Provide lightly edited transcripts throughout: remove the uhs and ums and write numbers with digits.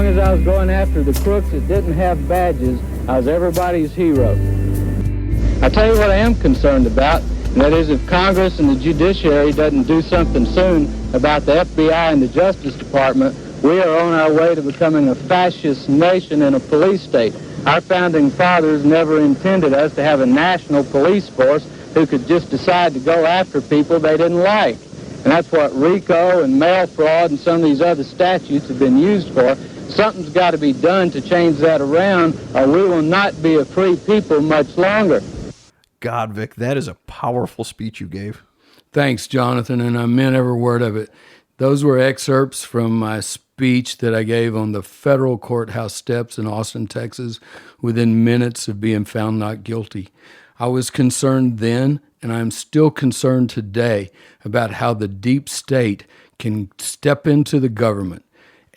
long as I was going after the crooks that didn't have badges, I was everybody's hero. I'll tell you what I am concerned about, and that is if Congress and the judiciary doesn't do something soon about the FBI and the Justice Department, we are on our way to becoming a fascist nation and a police state. Our founding fathers never intended us to have a national police force who could just decide to go after people they didn't like. And that's what RICO and mail fraud and some of these other statutes have been used for. Something's got to be done to change that around, or we will not be a free people much longer. God, Vic, that is a powerful speech you gave. Thanks, Jonathan, and I meant every word of it. Those were excerpts from my speech that I gave on the federal courthouse steps in Austin, Texas, within minutes of being found not guilty. I was concerned then, and I'm still concerned today about how the deep state can step into the government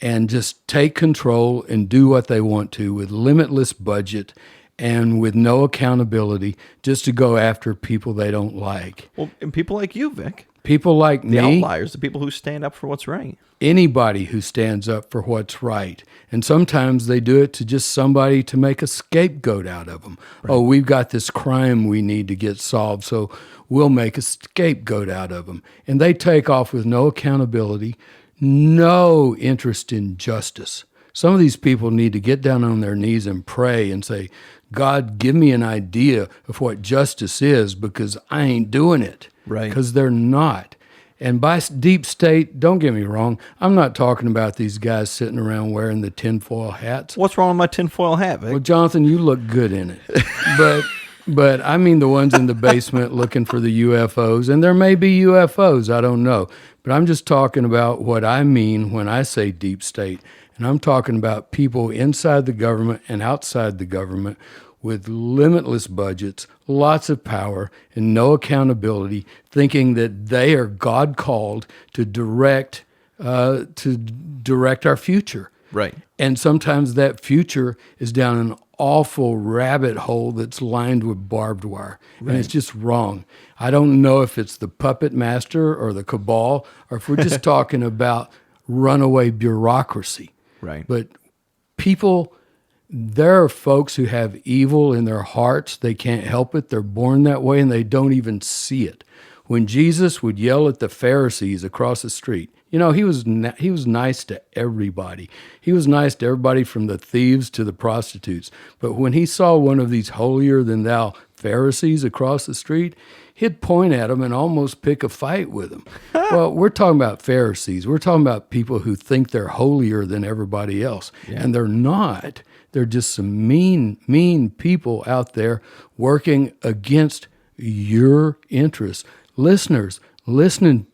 and just take control and do what they want to with limitless budget and with no accountability, just to go after people they don't like. Well, and people like you, Vic. People like The me. outliers, the people who stand up for what's right. Anybody who stands up for what's right. And sometimes they do it to just somebody to make a scapegoat out of them. Right. Oh, we've got this crime we need to get solved, so we'll make a scapegoat out of them. And they take off with no accountability, no interest in justice. Some of these people need to get down on their knees and pray and say, God, give me an idea of what justice is, because I ain't doing it. Right. Because they're not. And by deep state, don't get me wrong, I'm not talking about these guys sitting around wearing the tinfoil hats. What's wrong with my tinfoil hat, Vic? Well, Jonathan, you look good in it. But I mean the ones in the basement looking for the UFOs, and there may be UFOs, I don't know. But I'm just talking about what I mean when I say deep state. And I'm talking about people inside the government and outside the government with limitless budgets, lots of power, and no accountability, thinking that they are God-called to direct our future. Right. And sometimes that future is down an awful rabbit hole that's lined with barbed wire. Right. And it's just wrong. I don't know if it's the puppet master or the cabal, or if we're just talking about runaway bureaucracy. Right. But people, there are folks who have evil in their hearts. They can't help it. They're born that way, and they don't even see it. When Jesus would yell at the Pharisees across the street, you know, he was nice to everybody. He was nice to everybody from the thieves to the prostitutes. But when he saw one of these holier-than-thou Pharisees across the street, he'd point at them and almost pick a fight with them. Well, we're talking about Pharisees. We're talking about people who think they're holier than everybody else. Yeah. And they're not. They're just some mean people out there working against your interests. Listeners, listen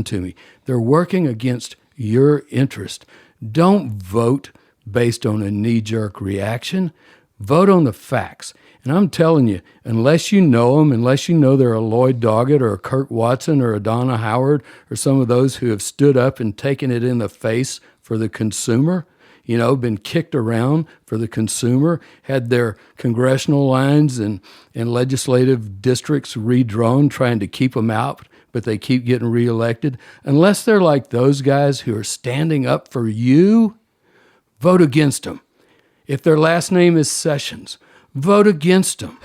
to me. They're working against your interest. Don't vote based on a knee-jerk reaction. Vote on the facts. And I'm telling you, unless you know them, unless you know they're a Lloyd Doggett or a Kirk Watson or a Donna Howard or some of those who have stood up and taken it in the face for the consumer, you know, been kicked around for the consumer, had their congressional lines and legislative districts redrawn trying to keep them out, but they keep getting reelected. Unless they're like those guys who are standing up for you, vote against them. If their last name is Sessions, vote against them.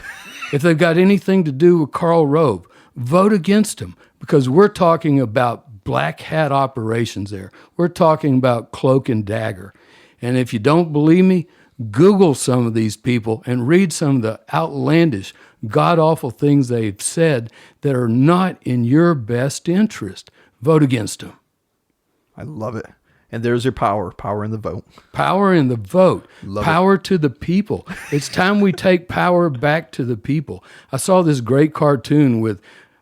If they've got anything to do with Karl Rove, vote against them, because we're talking about black hat operations there. We're talking about cloak and dagger. And if you don't believe me, Google some of these people and read some of the outlandish, god-awful things they've said that are not in your best interest. Vote against them. I love it. And there's your power in the vote. Power in the vote. Love power it. To the people. It's time we take power back to the people. I saw this great cartoon with,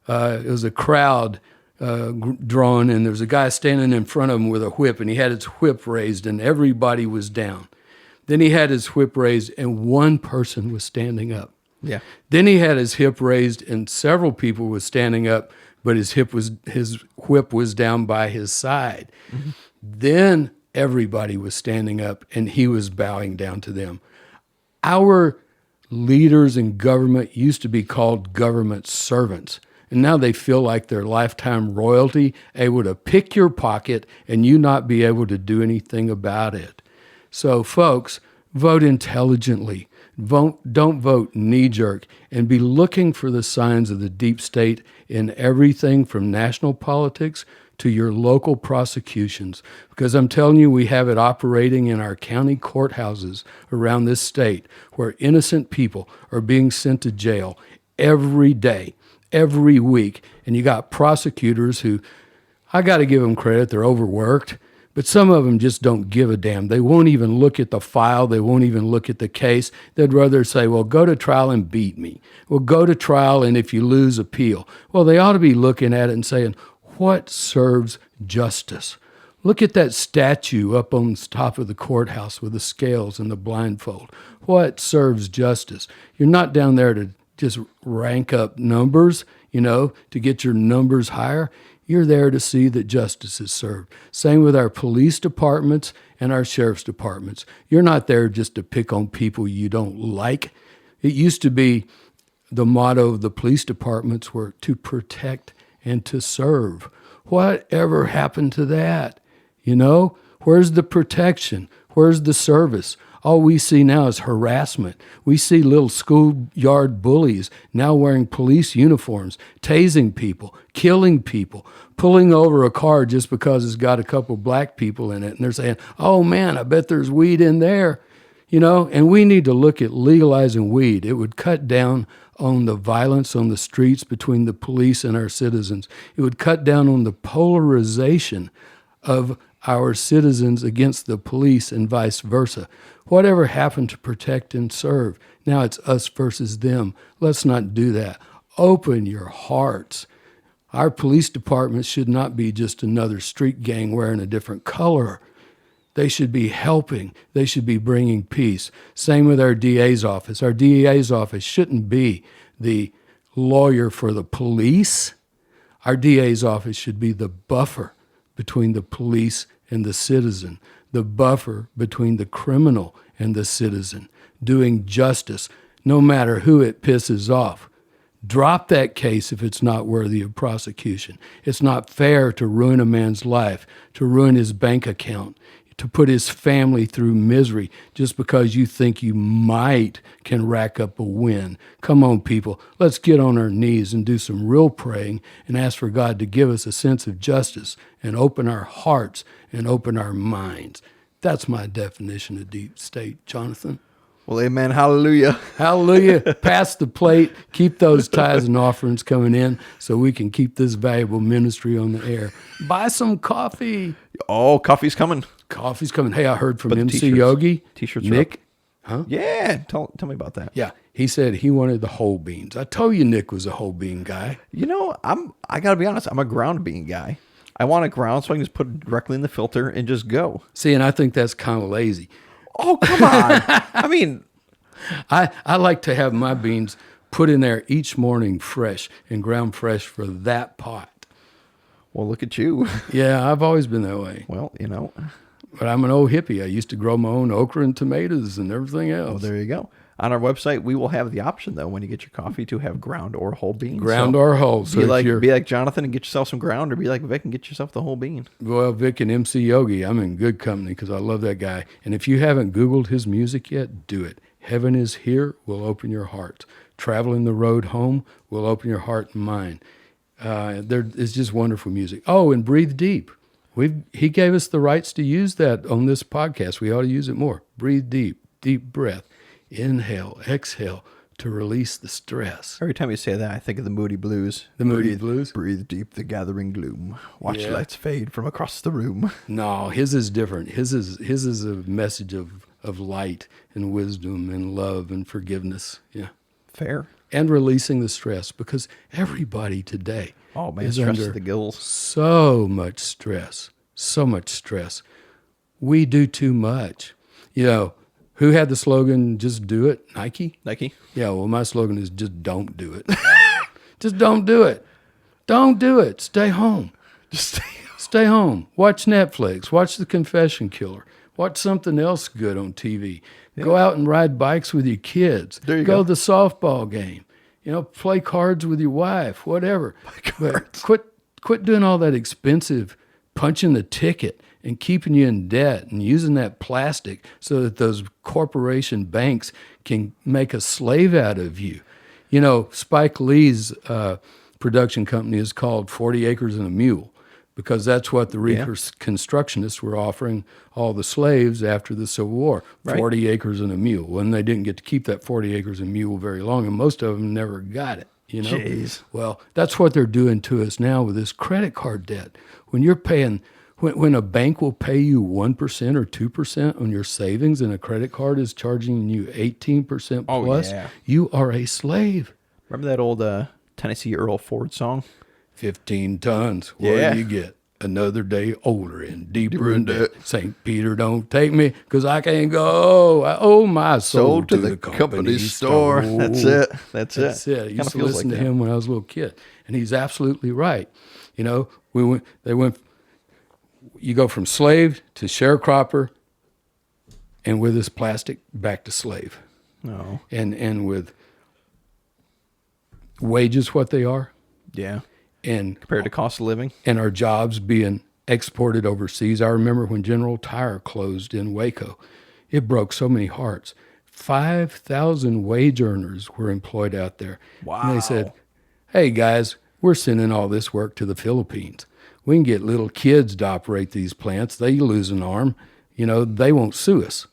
it was a crowd drawn, and there was a guy standing in front of him with a whip, and he had his whip raised, and everybody was down. Then he had his whip raised, and one person was standing up. Yeah. Then he had his hip raised, and several people were standing up, but his whip was down by his side. Mm-hmm. Then everybody was standing up, and he was bowing down to them. Our leaders in government used to be called government servants, and now they feel like they're lifetime royalty, able to pick your pocket and you not be able to do anything about it. So, folks, vote intelligently. Don't vote knee-jerk, and be looking for the signs of the deep state in everything from national politics to your local prosecutions. Because I'm telling you, we have it operating in our county courthouses around this state, where innocent people are being sent to jail every day, every week. And you got prosecutors who, I got to give them credit, they're overworked. But some of them just don't give a damn. They won't even look at the file. They won't even look at the case. They'd rather say, well, go to trial and beat me. Well, go to trial, and if you lose, appeal. Well, they ought to be looking at it and saying, what serves justice? Look at that statue up on the top of the courthouse with the scales and the blindfold. What serves justice? You're not down there to just rank up numbers, to get your numbers higher. You're there to see that justice is served. Same with our police departments and our sheriff's departments. You're not there just to pick on people you don't like. It used to be the motto of the police departments were to protect and to serve. Whatever happened to that? Where's the protection? Where's the service? All we see now is harassment. We see little schoolyard bullies now wearing police uniforms, tasing people, killing people, pulling over a car just because it's got a couple black people in it. And they're saying, oh man, I bet there's weed in there. And we need to look at legalizing weed. It would cut down on the violence on the streets between the police and our citizens. It would cut down on the polarization of our citizens against the police and vice versa. Whatever happened to protect and serve? Now it's us versus them. Let's not do that. Open your hearts. Our police department should not be just another street gang wearing a different color. They should be helping. They should be bringing peace. Same with our DA's office. Our DA's office shouldn't be the lawyer for the police. Our DA's office should be the buffer between the police and the citizen, the buffer between the criminal and the citizen, doing justice no matter who it pisses off. Drop that case if it's not worthy of prosecution. It's not fair to ruin a man's life, to ruin his bank account, to put his family through misery just because you think you can rack up a win. Come on, people. Let's get on our knees and do some real praying and ask for God to give us a sense of justice and open our hearts and open our minds. That's my definition of deep state, Jonathan. Well, amen. Hallelujah. Hallelujah. Pass the plate. Keep those tithes and offerings coming in so we can keep this valuable ministry on the air. Buy some coffee. Oh, coffee's coming. Coffee's coming. Hey, I heard from MC t-shirts. Yogi. T-shirts Nick. Huh? Yeah. Tell me about that. Yeah. He said he wanted the whole beans. I told you Nick was a whole bean guy. I got to be honest. I'm a ground bean guy. I want it ground so I can just put it directly in the filter and just go. See, and I think that's kind of lazy. Oh, come on. I mean, I like to have my beans put in there each morning fresh and ground fresh for that pot. Well, look at you. Yeah, I've always been that way. Well, But I'm an old hippie. I used to grow my own okra and tomatoes and everything else. Well, there you go. On our website, we will have the option, though, when you get your coffee to have ground or whole beans. Ground or whole. So be like Jonathan and get yourself some ground, or be like Vic and get yourself the whole bean. Well, Vic and MC Yogi, I'm in good company because I love that guy. And if you haven't Googled his music yet, do it. Heaven is Here will open your heart. Traveling the Road Home will open your heart and mind. It's just wonderful music. Oh, and Breathe Deep. He gave us the rights to use that on this podcast. We ought to use it more. Breathe deep, deep breath. Inhale, exhale to release the stress. Every time you say that, I think of the Moody Blues. The Moody Blues? Breathe deep the gathering gloom. Watch lights fade from across the room. No, his is different. His is a message of light and wisdom and love and forgiveness. Yeah. Fair. And releasing the stress, because everybody today is stress to the gills. So much stress. We do too much. Who had the slogan, just do it? Nike? Yeah, well, my slogan is just don't do it. Just don't do it. Don't do it. Stay home. Just stay home. Watch Netflix. Watch The Confession Killer. Watch something else good on TV. Yeah. Go out and ride bikes with your kids. There you go. Go to the softball game. Play cards with your wife, whatever. But quit doing all that expensive punching the ticket and keeping you in debt and using that plastic so that those corporation banks can make a slave out of you. You know, Spike Lee's production company is called 40 Acres and a Mule because that's what the Reconstructionists were offering all the slaves after the Civil War, 40 acres and a mule. And they didn't get to keep that 40 acres and a mule very long, and most of them never got it. You know? Jeez. Well, that's what they're doing to us now with this credit card debt. When you're paying, when a bank will pay you 1% or 2% on your savings and a credit card is charging you 18% plus, you are a slave. Remember that old Tennessee Earl Ford song? 15 tons. What do you get? Another day older and deeper in debt. St. Peter, don't take me because I can't go. I owe my soul to the company store. That's it. That's it. I used to listen to him when I was a little kid, and he's absolutely right. You know, you go from slave to sharecropper, and with this plastic, back to slave. No. And with wages what they are. Yeah. And compared to cost of living. And our jobs being exported overseas. I remember when General Tire closed in Waco, it broke so many hearts. 5,000 wage earners were employed out there. Wow. And they said, hey guys, we're sending all this work to the Philippines. We can get little kids to operate these plants. They lose an arm, you know, they won't sue us.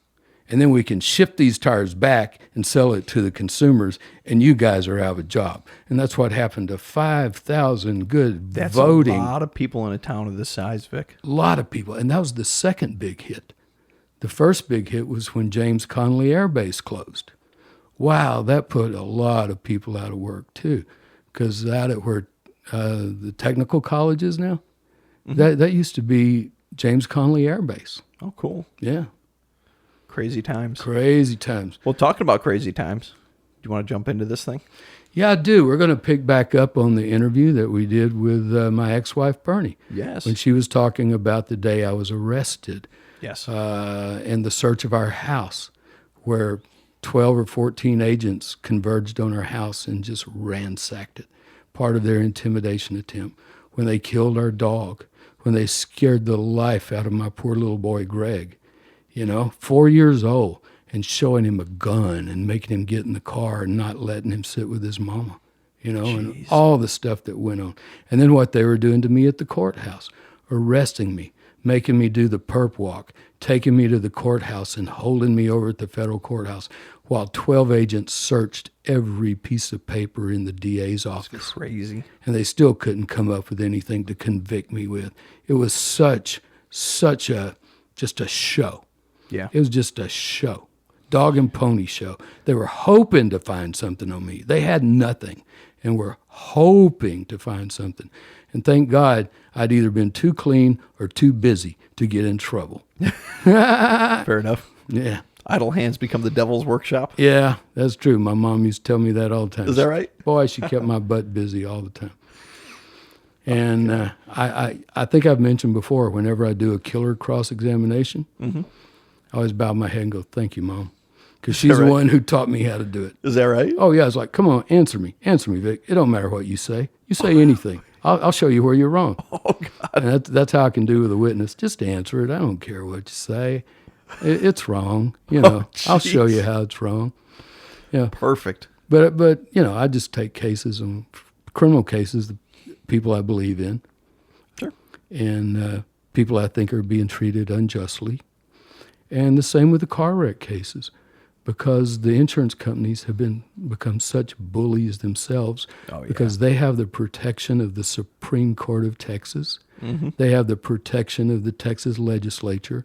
And then we can ship these tires back and sell it to the consumers, and you guys are out of a job. And that's what happened to 5,000 good voting. That's a lot of people in a town of this size, Vic. A lot of people. And that was the second big hit. The first big hit was when James Connolly Air Base closed. Wow, that put a lot of people out of work, too. Because out at where the technical college is now, that used to be James Connolly Air Base. Oh, cool. Yeah. Crazy times. Crazy times. Well, talking about crazy times, do you want to jump into this thing? Yeah, I do. We're going to pick back up on the interview that we did with my ex-wife, Bernie. Yes. When she was talking about the day I was arrested. Yes. And the search of our house, where 12 or 14 agents converged on our house and just ransacked it. Part of their intimidation attempt. When they killed our dog. When they scared the life out of my poor little boy, Greg. 4 years old, and showing him a gun and making him get in the car and not letting him sit with his mama, and all the stuff that went on. And then what they were doing to me at the courthouse, arresting me, making me do the perp walk, taking me to the courthouse and holding me over at the federal courthouse while 12 agents searched every piece of paper in the DA's office. That's crazy. And they still couldn't come up with anything to convict me with. It was just a show. Yeah. It was just a show. Dog and pony show. They were hoping to find something on me. They had nothing and were hoping to find something. And thank God I'd either been too clean or too busy to get in trouble. Fair enough. Yeah. Idle hands become the devil's workshop. Yeah, that's true. My mom used to tell me that all the time. Is that right? Boy, she kept my butt busy all the time. And I think I've mentioned before, whenever I do a killer cross-examination, I always bow my head and go, thank you, Mom. Because she's the one who taught me how to do it. Is that right? Oh, yeah. I was like, come on, answer me, Vic. It don't matter what you say. You say anything. I'll show you where you're wrong. Oh, God. And that's how I can do with a witness. Just answer it. I don't care what you say. It's wrong. I'll show you how it's wrong. Yeah. Perfect. But I just take cases, and criminal cases, the people I believe in. Sure. And people I think are being treated unjustly. And the same with the car wreck cases, because the insurance companies have become such bullies themselves because they have the protection of the Supreme Court of Texas. They have the protection of the Texas legislature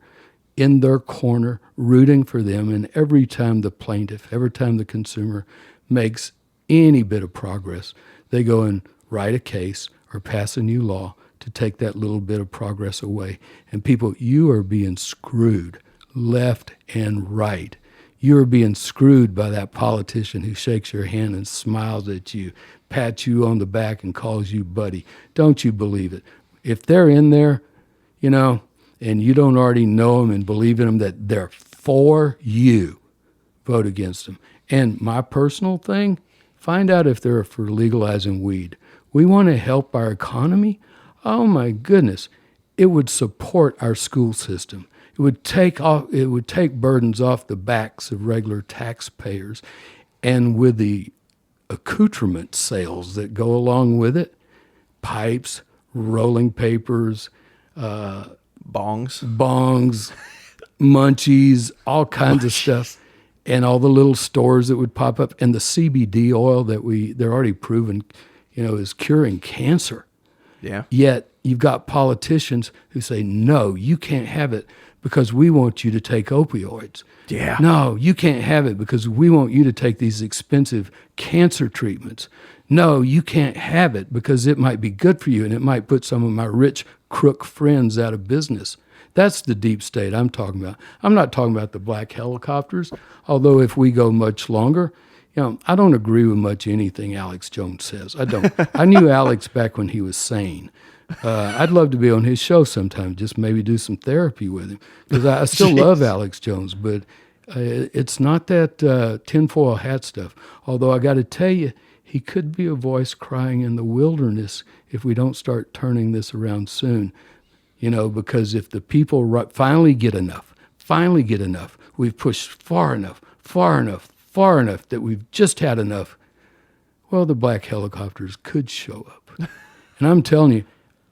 in their corner, rooting for them. And every time the plaintiff, every time the consumer makes any bit of progress, they go and write a case or pass a new law to take that little bit of progress away. And people, you are being screwed left and right. You're being screwed by that politician who shakes your hand and smiles at you, pats you on the back and calls you buddy. Don't you believe it? If they're in there, and you don't already know them and believe in them, that they're for you, vote against them. And my personal thing, find out if they're for legalizing weed. We want to help our economy. Oh my goodness. it would support our school system. It would take burdens off the backs of regular taxpayers, and with the accoutrement sales that go along with it, pipes, rolling papers, Bongs, munchies, all kinds of stuff, and all the little stores that would pop up, and the CBD oil that they're already proven, is curing cancer. Yeah. Yet you've got politicians who say, no, you can't have it because we want you to take opioids. Yeah. No, you can't have it because we want you to take these expensive cancer treatments. No, you can't have it because it might be good for you and it might put some of my rich crook friends out of business. That's the deep state I'm talking about. I'm not talking about the black helicopters, although if we go much longer, I don't agree with much anything Alex Jones says. I don't. I knew Alex back when he was sane. I'd love to be on his show sometime, just maybe do some therapy with him, because I still love Alex Jones, but it's not that tinfoil hat stuff. Although I got to tell you, he could be a voice crying in the wilderness if we don't start turning this around soon. Because if the people finally get enough, we've pushed far enough that we've just had enough, well, the black helicopters could show up. And I'm telling you,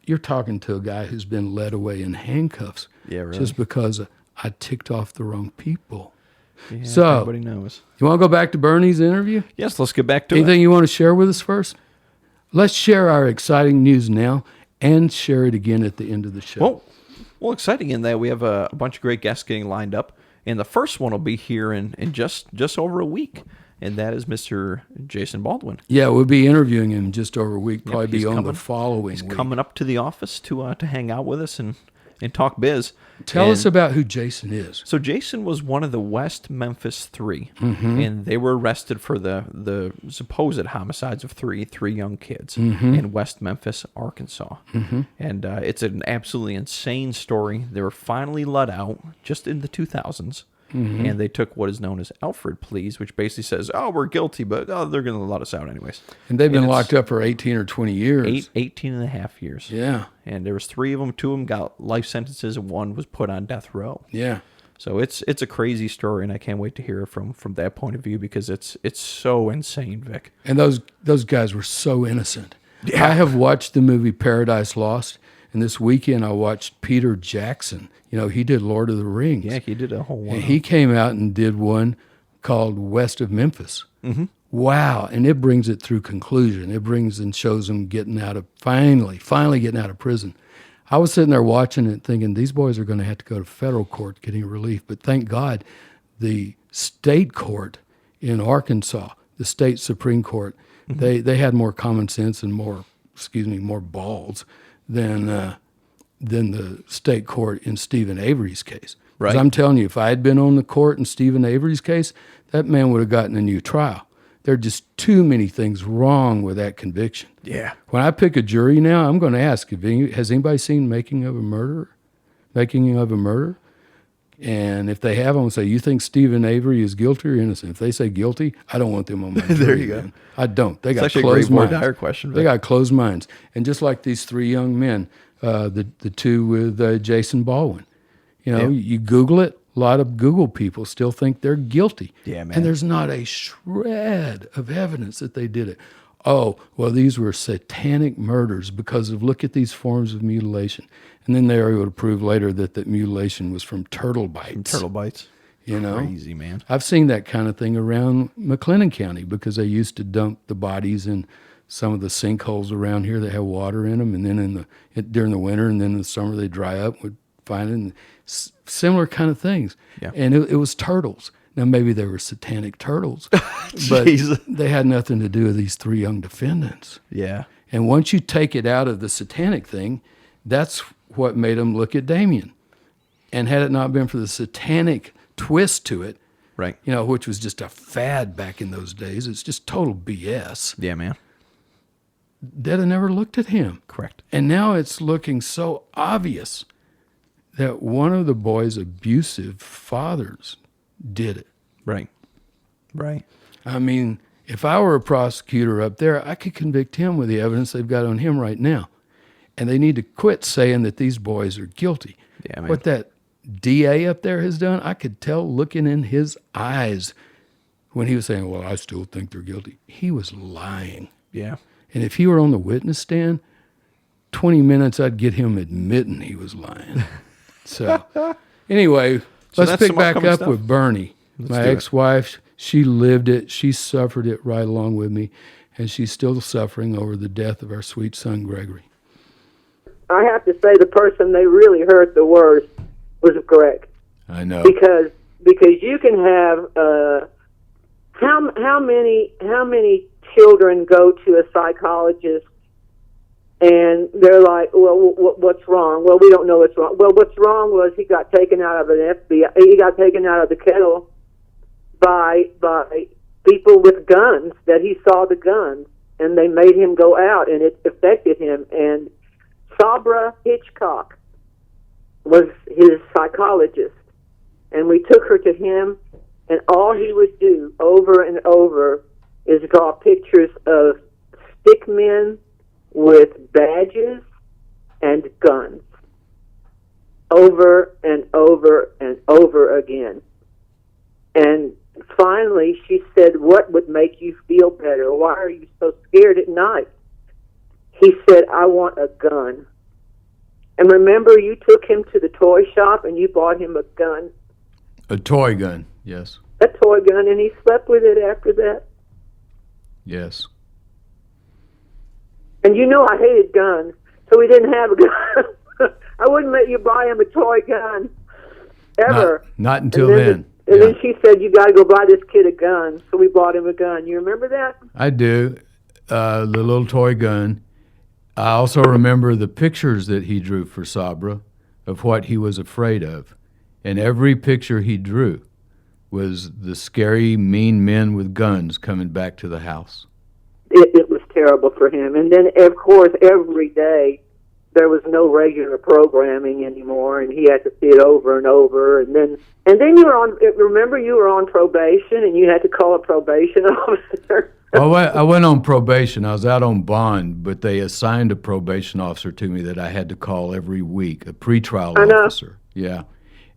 you're talking to a guy who's been led away in handcuffs just because I ticked off the wrong people. Yeah, so, everybody knows. You want to go back to Bernie's interview? Yes, let's get back to Anything you want to share with us first? Let's share our exciting news now and share it again at the end of the show. Well, exciting in that we have a bunch of great guests getting lined up. And the first one will be here in just over a week. And that is Mr. Jason Baldwin. Yeah, we'll be interviewing him just over a week, probably be on the following week. He's coming up to the office to hang out with us and talk biz. Tell us about who Jason is. So Jason was one of the West Memphis Three, and they were arrested for the supposed homicides of three young kids in West Memphis, Arkansas. And it's an absolutely insane story. They were finally let out just in the 2000s. And they took what is known as Alfred pleas, which basically says, we're guilty, but they're going to let us out anyways. And they've been locked up for 18 or 20 years. 18 and a half years. Yeah. And there was three of them. Two of them got life sentences, and one was put on death row. Yeah. So it's a crazy story, and I can't wait to hear it from that point of view, because it's so insane, Vic. And those guys were so innocent. Yeah. I have watched the movie Paradise Lost, and this weekend I watched Peter Jackson. He did Lord of the Rings. Yeah, he did a whole one. And he came out and did one called West of Memphis. Wow. And it brings it through conclusion. It brings and shows them finally getting out of prison. I was sitting there watching it thinking, these boys are going to have to go to federal court getting relief. But thank God the state court in Arkansas, the state Supreme Court, they had more common sense and more balls than the state court in Stephen Avery's case. Right. I'm telling you, if I had been on the court in Stephen Avery's case, that man would have gotten a new trial. There are just too many things wrong with that conviction. Yeah. When I pick a jury now, I'm going to ask, has anybody seen Making of a Murder? And if they have, I'm going to say, you think Stephen Avery is guilty or innocent? If they say guilty, I don't want them on my jury. There you go. Man. I don't. They got actually closed a great minds. Dire question. They got closed minds. And just like these three young men, the two with Jason Baldwin, you Google it. A lot of Google people still think they're guilty. Yeah, man. And there's not a shred of evidence that they did it. Oh, well, these were satanic murders because of, look at these forms of mutilation. And then they were able to prove later that the mutilation was from turtle bites. Crazy, man. I've seen that kind of thing around McLennan County because they used to dump the bodies in some of the sinkholes around here that have water in them. And then during the winter and then in the summer they dry up, would find it. And similar kind of things. Yeah. And it was turtles. Now, maybe they were satanic turtles, but they had nothing to do with these three young defendants. Yeah. And once you take it out of the satanic thing, that's what made them look at Damien. And had it not been for the satanic twist to it, right, which was just a fad back in those days, it's just total BS. Yeah, man. They'd have never looked at him. Correct. And now it's looking so obvious that one of the boy's abusive fathers did it. Right. I mean, if I were a prosecutor up there, I could convict him with the evidence they've got on him right now. And they need to quit saying that these boys are guilty. Yeah, man. What that DA up there has done, I could tell looking in his eyes when he was saying, well, I still think they're guilty. He was lying. Yeah. And if he were on the witness stand, 20 minutes, I'd get him admitting he was lying. So anyway, let's that's pick some back upcoming up stuff. with Bernie. My do it. ex-wife, she lived it. She suffered it right along with me. And she's still suffering over the death of our sweet son, Gregory. I have to say the person they really hurt the worst was Greg. I know. Because you can have how many children go to a psychologist and they're like, well, what's wrong? Well, we don't know what's wrong. Well, what's wrong was he got taken out of an FBI. He got taken out of the kettle by people with guns, that he saw the guns, and they made him go out, and it affected him. And Sabra Hitchcock was his psychologist, and we took her to him, and all he would do over and over is draw pictures of stick men with badges and guns over and over and over again. And finally she said, what would make you feel better? Why are you so scared at night? He said, I want a gun. And remember, you took him to the toy shop and you bought him a gun. A toy gun, yes. A toy gun, and he slept with it after that. Yes. And you know I hated guns, so we didn't have a gun. I wouldn't let you buy him a toy gun, ever. Not until and then. And then she said, you got to go buy this kid a gun. So we bought him a gun. You remember that? I do. The little toy gun. I also remember the pictures that he drew for Sabra of what he was afraid of. And every picture he drew was the scary, mean men with guns coming back to the house. It was terrible for him. And then, of course, every day there was no regular programming anymore, and he had to see it over and over. And then you were on. Remember, you were on probation, and you had to call a probation officer. Well, I went on probation. I was out on bond, but they assigned a probation officer to me that I had to call every week, a pretrial officer. Yeah.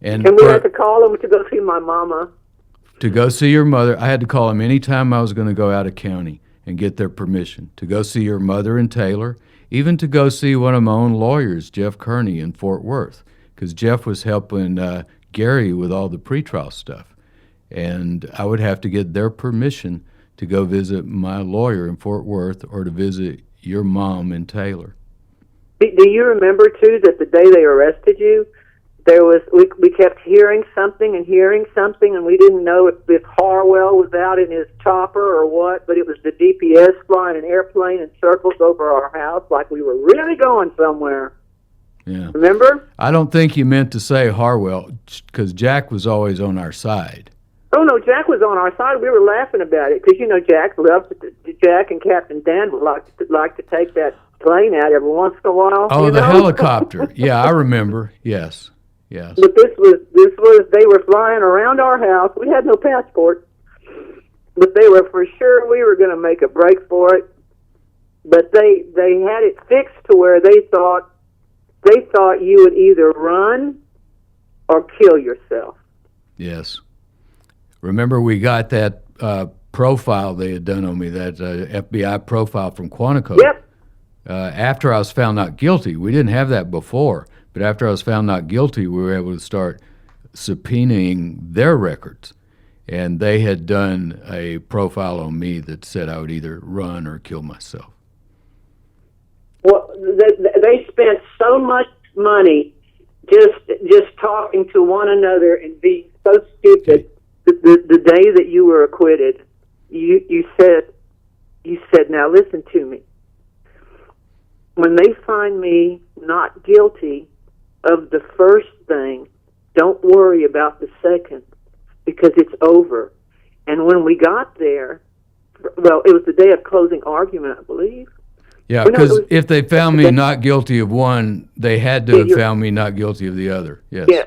And we had to call him to go see my mama. To go see your mother, I had to call him anytime I was going to go out of county and get their permission. To go see your mother in Taylor, even to go see one of my own lawyers, Jeff Kearney, in Fort Worth, because Jeff was helping Gary with all the pretrial stuff. And I would have to get their permission to go visit my lawyer in Fort Worth or to visit your mom in Taylor. Do you remember, too, that the day they arrested you, we kept hearing something, and we didn't know if Harwell was out in his chopper or what, but it was the DPS flying an airplane in circles over our house like we were really going somewhere. Yeah. Remember? I don't think you meant to say Harwell, because Jack was always on our side. Oh, no, Jack was on our side. We were laughing about it because, Jack and Captain Dan would like to take that plane out every once in a while. Oh, the helicopter. Yeah, I remember. Yes. Yes. But this was they were flying around our house. We had no passport, but they were for sure we were going to make a break for it. But they had it fixed to where they thought you would either run or kill yourself. Yes. Remember, we got that profile they had done on me, that FBI profile from Quantico. Yep. After I was found not guilty, we didn't have that before. But after I was found not guilty, we were able to start subpoenaing their records. And they had done a profile on me that said I would either run or kill myself. Well, they spent so much money just talking to one another and being so stupid. The day that you were acquitted, you said, now listen to me. When they find me not guilty of the first thing, don't worry about the second, because it's over. And when we got there, well, it was the day of closing argument, I believe. Yeah, because if they found me not guilty of one, they had to have found me not guilty of the other. Yes. Yeah,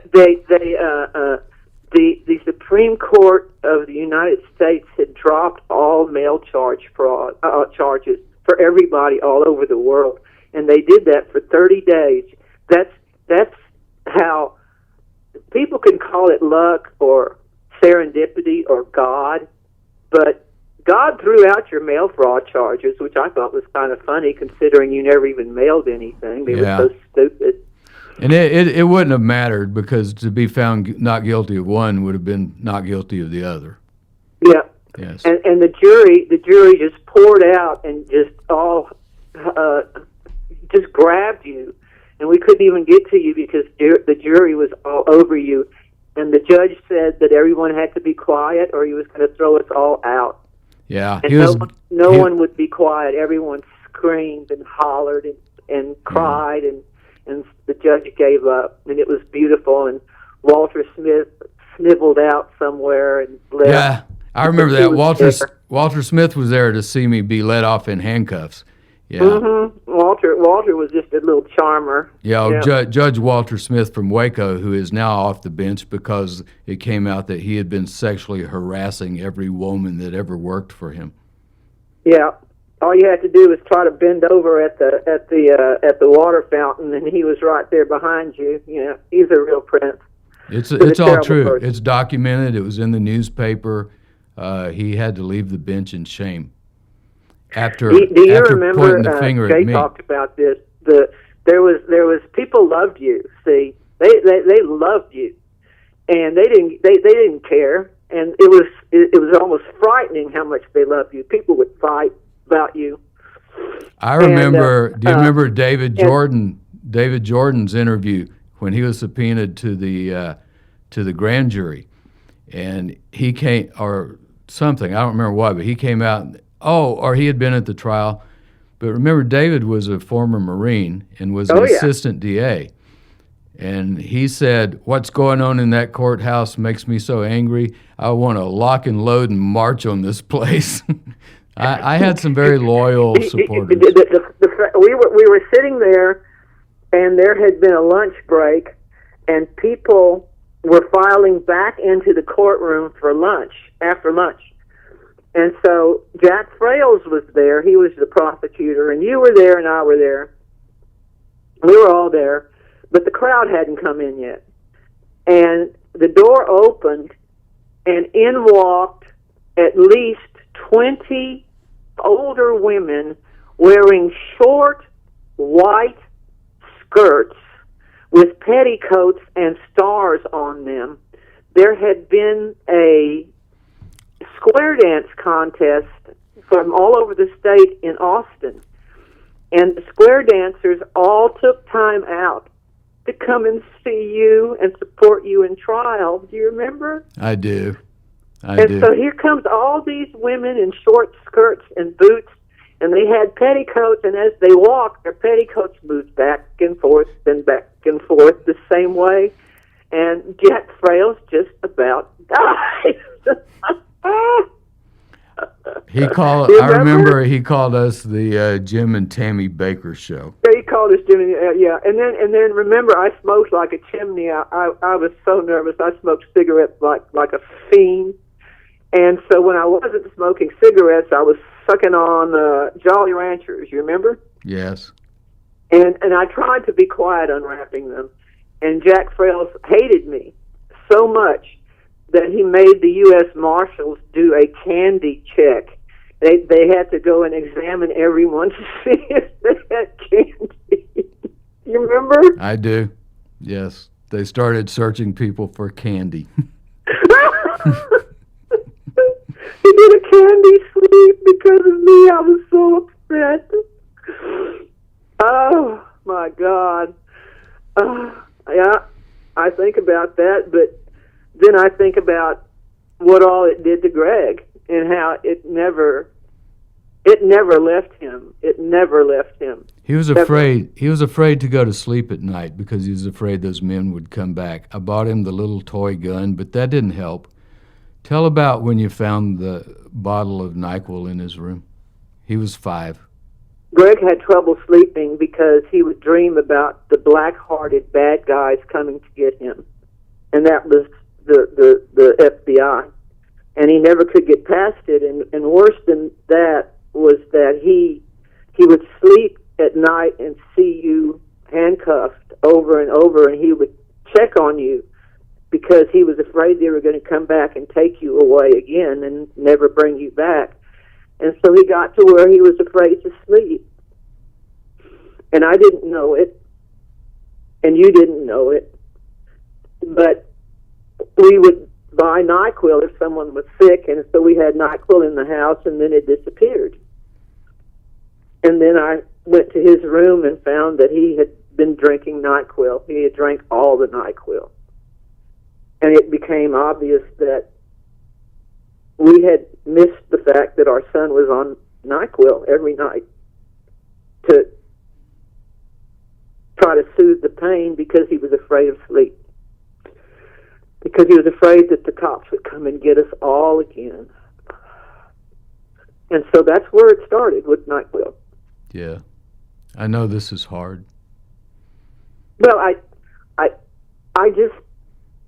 the Supreme Court of the United States had dropped all mail charges for everybody all over the world. and they did that for 30 days. That's how people can call it luck or serendipity or God, but God threw out your mail fraud charges, which I thought was kind of funny considering you never even mailed anything. They were so stupid. And it wouldn't have mattered, because to be found not guilty of one would have been not guilty of the other. Yeah. Yes. And the jury just poured out and just all just grabbed you, and we couldn't even get to you because the jury was all over you. And the judge said that everyone had to be quiet, or he was going to throw us all out. Yeah. And no one would be quiet. Everyone screamed and hollered and cried, and the judge gave up. And it was beautiful. And Walter Smith sniveled out somewhere and left. Yeah, I remember that. Walter Smith was there to see me be let off in handcuffs. Yeah. Mm-hmm. Walter was just a little charmer. Yeah, Judge Walter Smith from Waco, who is now off the bench because it came out that he had been sexually harassing every woman that ever worked for him. Yeah. All you had to do was try to bend over at the water fountain, and he was right there behind you. You know, he's a real prince. It's all true. Person. It's documented. It was in the newspaper. He had to leave the bench in shame. After remember, pointing the finger Jay at me. talked about this. There was people loved you. See, they loved you, and they didn't care, and it was almost frightening how much they loved you. People would fight about you. I remember. Do you remember David Jordan? David Jordan's interview when he was subpoenaed to the grand jury, and he came or something. I don't remember why, but he came out. Or he had been at the trial. But remember, David was a former Marine and was an assistant DA. And he said, "What's going on in that courthouse makes me so angry. I want to lock and load and march on this place." I had some very loyal supporters. We were sitting there, and there had been a lunch break, and people were filing back into the courtroom for lunch, after lunch. And so Jack Frales was there. He was the prosecutor, and you were there, and I were there. We were all there, but the crowd hadn't come in yet. And the door opened, and in walked at least 20 older women wearing short white skirts with petticoats and stars on them. There had been a square dance contest from all over the state in Austin, and the square dancers all took time out to come and see you and support you in trial. Do you remember? I do. So here comes all these women in short skirts and boots, and they had petticoats, and as they walked, their petticoats moved back and forth and back and forth the same way, and Jack Frales just about died. I remember he called us the Jim and Tammy Baker show. Yeah, he called us Jim. And then remember, I smoked like a chimney. I was so nervous. I smoked cigarettes like a fiend. And so when I wasn't smoking cigarettes, I was sucking on Jolly Ranchers. You remember? Yes. And I tried to be quiet unwrapping them. And Jack Frales hated me so much that he made the U.S. Marshals do a candy check. They had to go and examine everyone to see if they had candy. You remember? I do. Yes. They started searching people for candy. He did a candy sweep because of me. I was so upset. Oh, my God. Yeah, I think about that, but then I think about what all it did to Greg and how it never left him. It never left him. He was afraid. He was afraid to go to sleep at night because he was afraid those men would come back. I bought him the little toy gun, but that didn't help. Tell about when you found the bottle of NyQuil in his room. He was 5. Greg had trouble sleeping because he would dream about the black-hearted bad guys coming to get him, and that was the FBI. And he never could get past it. And worse than that was that he would sleep at night and see you handcuffed over and over, and he would check on you because he was afraid they were going to come back and take you away again and never bring you back. And so he got to where he was afraid to sleep. And I didn't know it, and you didn't know it, but we would buy NyQuil if someone was sick, and so we had NyQuil in the house, and then it disappeared. And then I went to his room and found that he had been drinking NyQuil. He had drank all the NyQuil. And it became obvious that we had missed the fact that our son was on NyQuil every night to try to soothe the pain because he was afraid of sleep. Because he was afraid that the cops would come and get us all again. And so that's where it started with NyQuil. Yeah. I know this is hard. Well, I just,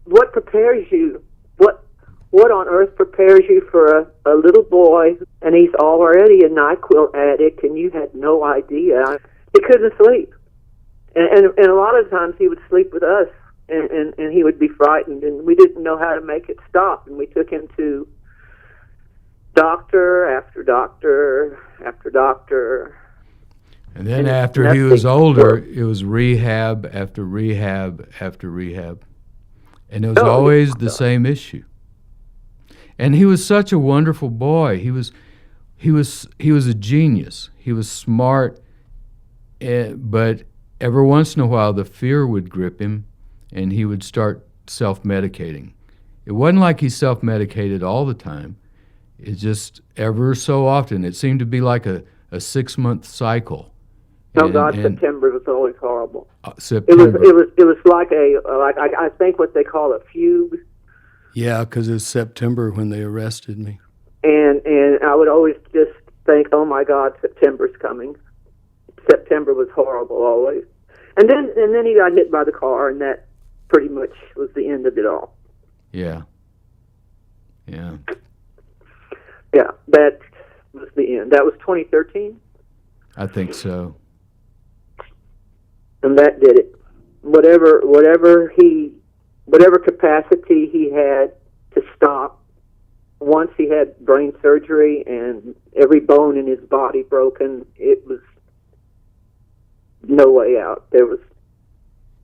what prepares you? What on earth prepares you for a little boy, and he's already a NyQuil addict, and you had no idea? He couldn't sleep. And a lot of times he would sleep with us, and he would be frightened, and we didn't know how to make it stop. And we took him to doctor after doctor after doctor. And then after he was older, it was rehab after rehab after rehab. And it was always the same issue. And he was such a wonderful boy. He was a genius. He was smart, but every once in a while the fear would grip him, and he would start self-medicating. It wasn't like he self-medicated all the time. It just ever so often. It seemed to be like a 6-month cycle. Oh God, September was always horrible. September. It was like I think what they call a fugue. Yeah, because it was September when they arrested me. And I would always just think, oh my God, September's coming. September was horrible always. And then he got hit by the car, and that pretty much was the end of it all. Yeah. Yeah. Yeah, that was the end. That was 2013? I think so. And that did it. Whatever capacity he had to stop, once he had brain surgery and every bone in his body broken, it was no way out. There was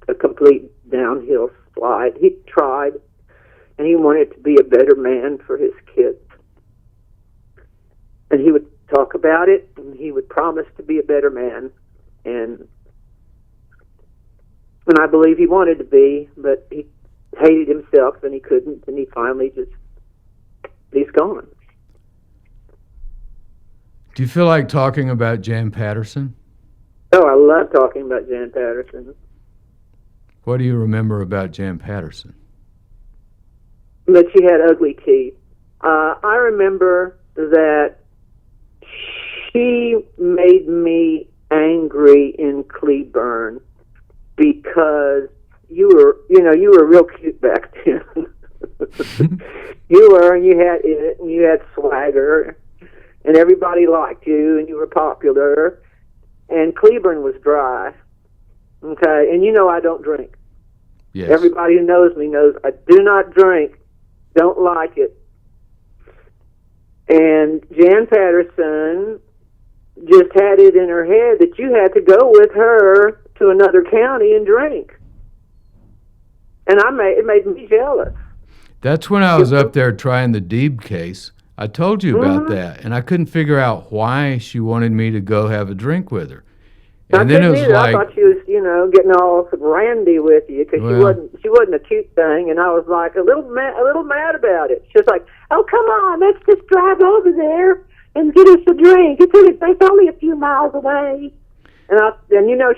a complete downhill slide. He tried, and he wanted to be a better man for his kids. And he would talk about it, and he would promise to be a better man. And I believe he wanted to be, but he hated himself, and he couldn't, and he finally he's gone. Do you feel like talking about Jan Patterson? Oh, I love talking about Jan Patterson. What do you remember about Jan Patterson? That she had ugly teeth. I remember that she made me angry in Cleburne because you were real cute back then. You were, and you had it, and you had swagger, and everybody liked you, and you were popular, and Cleburne was dry. Okay, and I don't drink. Yes. Everybody who knows me knows I do not drink, don't like it. And Jan Patterson just had it in her head that you had to go with her to another county and drink. And it made me jealous. That's when I was up there trying the Deeb case. I told you about that, and I couldn't figure out why she wanted me to go have a drink with her. And then it was like, I thought she was, getting all randy with you because she wasn't a cute thing, and I was like a little mad about it. She was like, "Oh, come on, let's just drive over there and get us a drink. It's only a few miles away." And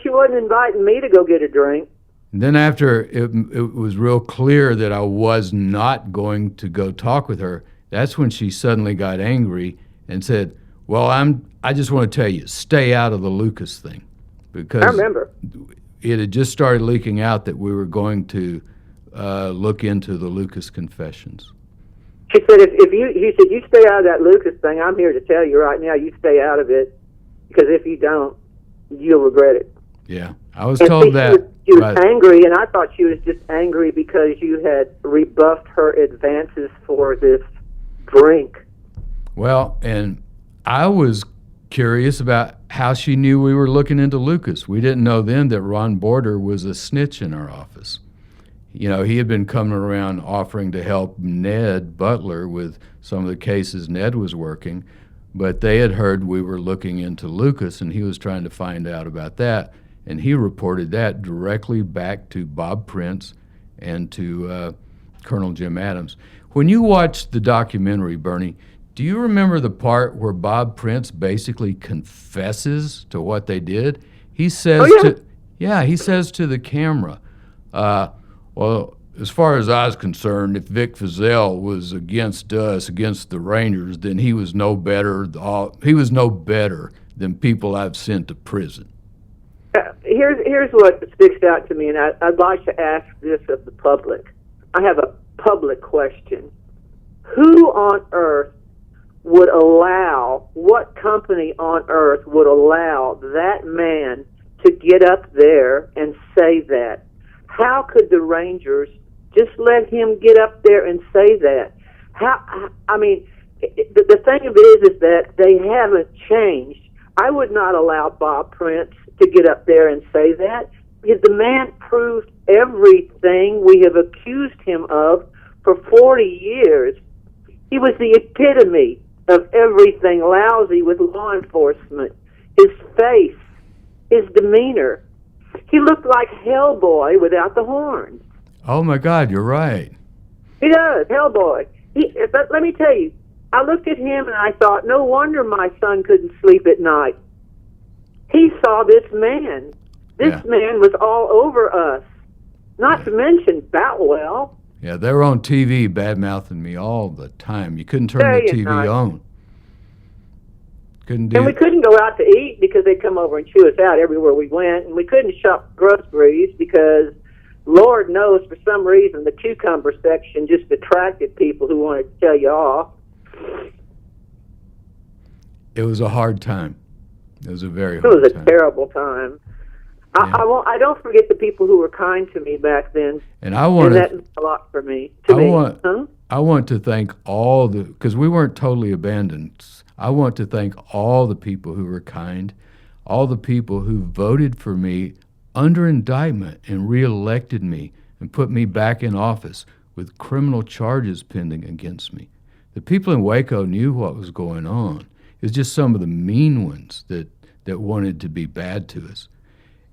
she wasn't inviting me to go get a drink. And then after it was real clear that I was not going to go talk with her, that's when she suddenly got angry and said, "Well, I just want to tell you, stay out of the Lucas thing." Because I remember. It had just started leaking out that we were going to look into the Lucas confessions. She said, you stay out of that Lucas thing. I'm here to tell you right now, you stay out of it, because if you don't, you'll regret it. Yeah, I was And told see, that. she was but- angry, and I thought she was just angry because you had rebuffed her advances for this drink. Well, and I was curious about how she knew we were looking into Lucas. We didn't know then that Ron Border was a snitch in our office. You know, he had been coming around offering to help Ned Butler with some of the cases Ned was working, but they had heard we were looking into Lucas, and he was trying to find out about that, and he reported that directly back to Bob Prince and to Colonel Jim Adams. When you watched the documentary, Bernie, do you remember the part where Bob Prince basically confesses to what they did? He says he says to the camera, well, as far as I was concerned, if Vic Feazell was against us, against the Rangers, then he was no better. He was no better than people I've sent to prison. Here's what sticks out to me, and I'd like to ask this of the public. I have a public question. Who on earth would allow, what company on earth would allow that man to get up there and say that? How could the Rangers just let him get up there and say that? I mean, the thing of it is that they haven't changed. I would not allow Bob Prince to get up there and say that, because the man proved everything we have accused him of for 40 years. He was the epitome of everything lousy with law enforcement. His face, his demeanor. He looked like Hellboy without the horns. Oh, my God, you're right. He does, Hellboy. But let me tell you, I looked at him and I thought, no wonder my son couldn't sleep at night. He saw this man. This man was all over us. Not to mention Boutwell. Yeah, they were on TV bad-mouthing me all the time. You couldn't turn the TV on. Couldn't do And we couldn't go out to eat because they'd come over and chew us out everywhere we went. And we couldn't shop groceries because, Lord knows, for some reason, the cucumber section just attracted people who wanted to tell you off. It was a hard time. It was a very hard time. It was a terrible time. Yeah. I don't forget the people who were kind to me back then. And I want that meant a lot for me. I want to thank all because we weren't totally abandoned. I want to thank all the people who were kind, all the people who voted for me under indictment and reelected me and put me back in office with criminal charges pending against me. The people in Waco knew what was going on. It was just some of the mean ones that wanted to be bad to us.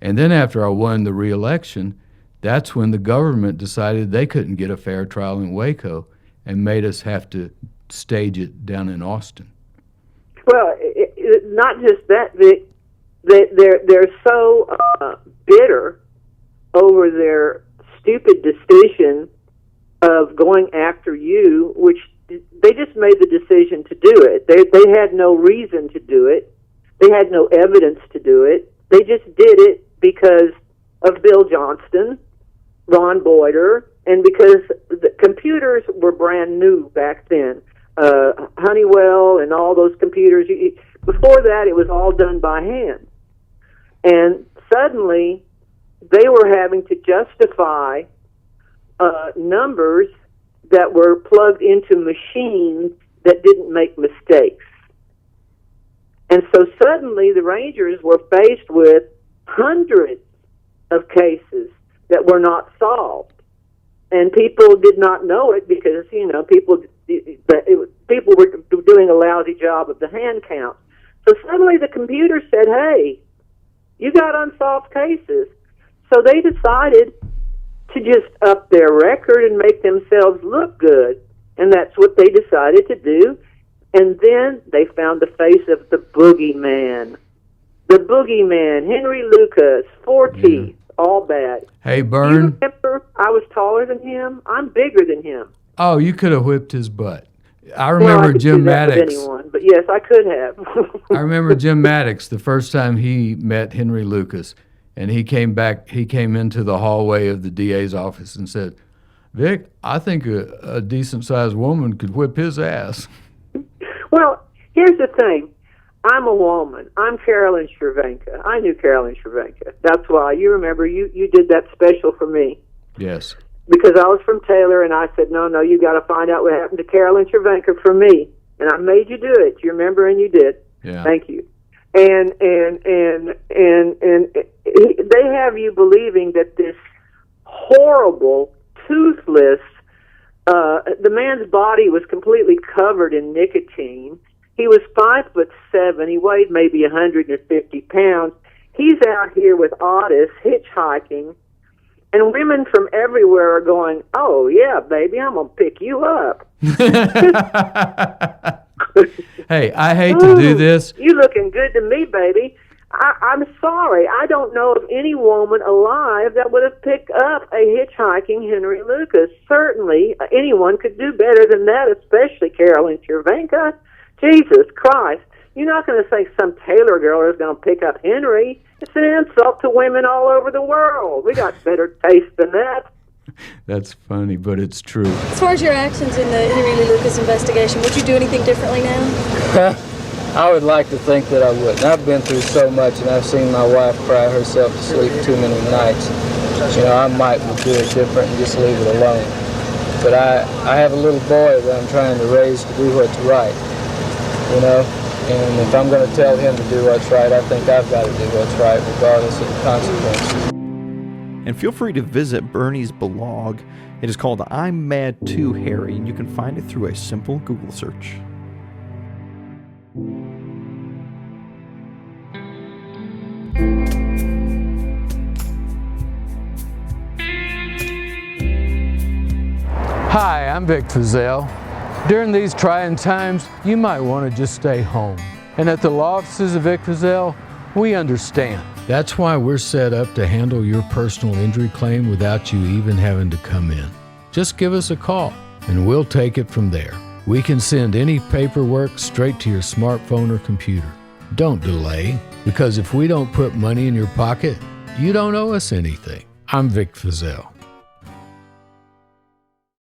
And then after I won the re-election, that's when the government decided they couldn't get a fair trial in Waco and made us have to stage it down in Austin. Well, not just that, Vic. They're so bitter over their stupid decision of going after you, which they just made the decision to do it. They had no reason to do it. They had no evidence to do it. They just did it because of Bill Johnston, Ron Boyder, and because the computers were brand new back then. Honeywell and all those computers. Before that, it was all done by hand. And suddenly, they were having to justify numbers that were plugged into machines that didn't make mistakes. And so suddenly, the Rangers were faced with hundreds of cases that were not solved. And people did not know it because, people were doing a lousy job of the hand count. So suddenly the computer said, hey, you got unsolved cases. So they decided to just up their record and make themselves look good. And that's what they decided to do. And then they found the face of the boogeyman. The boogeyman, Henry Lucas, 4 teeth, all bad. Hey, You Bern. remember I was taller than him? I'm bigger than him. Oh, you could have whipped his butt. I Well, remember I could Jim do that with Maddox. anyone, but yes, I could have. I remember Jim Maddox the first time he met Henry Lucas, and he came into the hallway of the DA's office and said, Vic, I think a decent-sized woman could whip his ass. Well, here's the thing. I'm a woman. I'm Carolyn Cervenka. I knew Carolyn Cervenka. That's why. You remember, you did that special for me. Yes. Because I was from Taylor, and I said, no, you got to find out what happened to Carolyn Cervenka for me. And I made you do it. You remember, and you did. Yeah. Thank you. And they have you believing that this horrible, toothless, the man's body was completely covered in nicotine. He was 5'7". He weighed maybe 150 pounds. He's out here with Otis hitchhiking, and women from everywhere are going, "Oh yeah, baby, I'm gonna pick you up." Hey, I hate to do this. You looking good to me, baby. I'm sorry. I don't know of any woman alive that would have picked up a hitchhiking Henry Lucas. Certainly, anyone could do better than that, especially Carolyn Cervenka. Jesus Christ. You're not going to say some Taylor girl is going to pick up Henry. It's an insult to women all over the world. We got better taste than that. That's funny, but it's true. As far as your actions in the Henry Lee Lucas investigation, would you do anything differently now? I would like to think that I would. I've been through so much, and I've seen my wife cry herself to sleep too many nights. You know, I might do it different and just leave it alone. But I have a little boy that I'm trying to raise to do what's right. You know, and if I'm going to tell him to do what's right, I think I've got to do what's right, regardless of the consequences. And feel free to visit Bernie's blog. It is called I'm Mad Too, Harry, and you can find it through a simple Google search. Hi, I'm Vic Feazell. During these trying times, you might want to just stay home. And at the law offices of Vic Feazell, we understand. That's why we're set up to handle your personal injury claim without you even having to come in. Just give us a call, and we'll take it from there. We can send any paperwork straight to your smartphone or computer. Don't delay, because if we don't put money in your pocket, you don't owe us anything. I'm Vic Feazell.